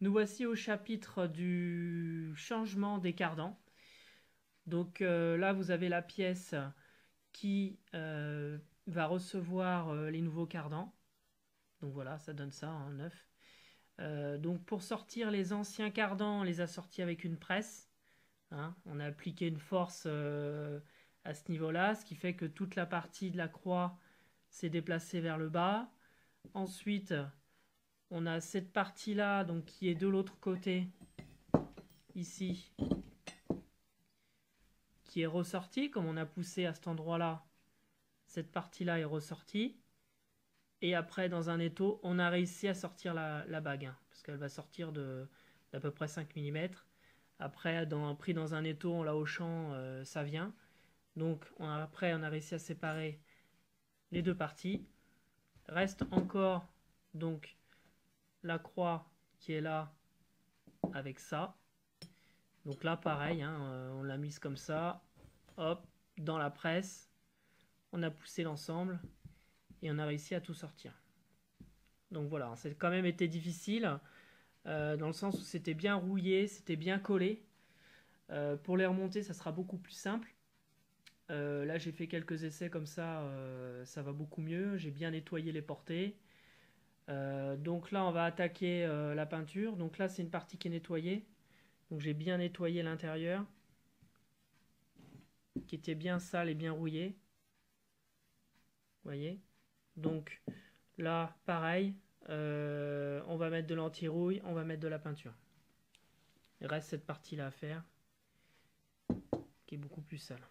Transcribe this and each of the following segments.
Nous voici au chapitre du changement des cardans. Donc là, vous avez la pièce qui va recevoir les nouveaux cardans. Donc voilà, ça donne ça, hein, neuf. Donc pour sortir les anciens cardans, on les a sortis avec une presse, hein. On a appliqué une force à ce niveau-là, ce qui fait que toute la partie de la croix s'est déplacée vers le bas. Ensuite, on a cette partie-là donc qui est de l'autre côté, ici, qui est ressortie. Comme on a poussé à cet endroit-là, cette partie-là est ressortie. Et après, dans un étau, on a réussi à sortir la bague, hein, parce qu'elle va sortir d'à peu près 5 mm. Après, pris dans un étau en la hochant, ça vient. Donc après, on a réussi à séparer les deux parties. Reste encore donc la croix qui est là avec ça. Donc là, pareil, hein, on l'a mise comme ça. Hop, dans la presse. On a poussé l'ensemble et on a réussi à tout sortir. Donc voilà, ça a quand même été difficile, dans le sens où c'était bien rouillé, c'était bien collé. Pour les remonter, ça sera beaucoup plus simple. Là, j'ai fait quelques essais comme ça va beaucoup mieux. J'ai bien nettoyé les portées. Donc là, on va attaquer la peinture. Donc là, c'est une partie qui est nettoyée. Donc j'ai bien nettoyé l'intérieur, qui était bien sale et bien rouillé. Vous voyez. Donc là, pareil, on va mettre de l'anti-rouille, on va mettre de la peinture. Il reste cette partie-là à faire, qui est beaucoup plus sale.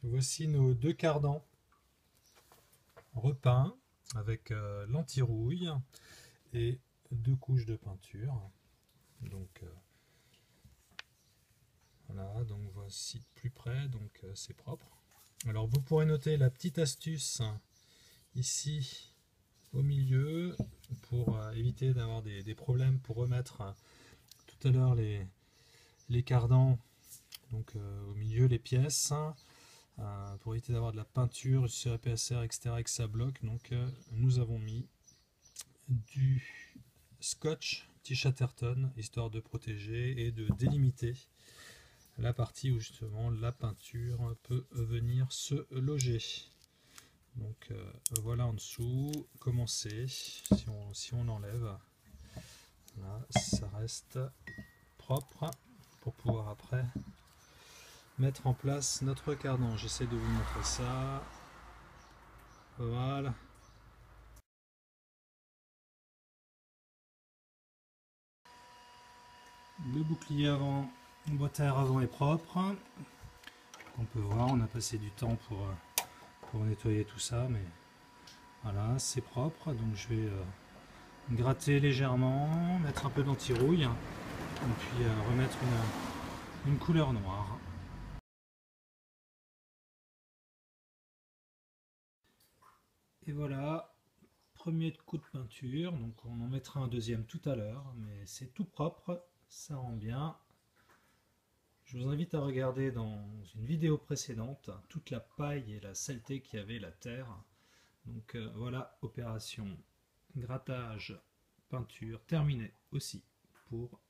Voici nos deux cardans repeints avec l'anti-rouille et deux couches de peinture. Donc voilà, donc voici de plus près, donc c'est propre. Alors vous pourrez noter la petite astuce ici au milieu pour éviter d'avoir des problèmes pour remettre tout à l'heure les cardans, donc au milieu les pièces, pour éviter d'avoir de la peinture sur PSR, etc. et que ça bloque. Donc nous avons mis du scotch T-Chatterton histoire de protéger et de délimiter la partie où justement la peinture peut venir se loger. Donc voilà en dessous comment c'est. Si on l'enlève, là, ça reste propre pour pouvoir après mettre en place notre cardan. J'essaie de vous montrer ça. Voilà. Le bouclier avant, boîte à air avant est propre. On peut voir, on a passé du temps pour nettoyer tout ça, mais voilà, c'est propre. Donc je vais gratter légèrement, mettre un peu d'anti-rouille, et puis remettre une couleur noire. Et voilà, premier coup de peinture. Donc on en mettra un deuxième tout à l'heure, mais c'est tout propre, ça rend bien. Je vous invite à regarder dans une vidéo précédente toute la paille et la saleté qu'il y avait la terre. Donc voilà, opération grattage, peinture terminée aussi pour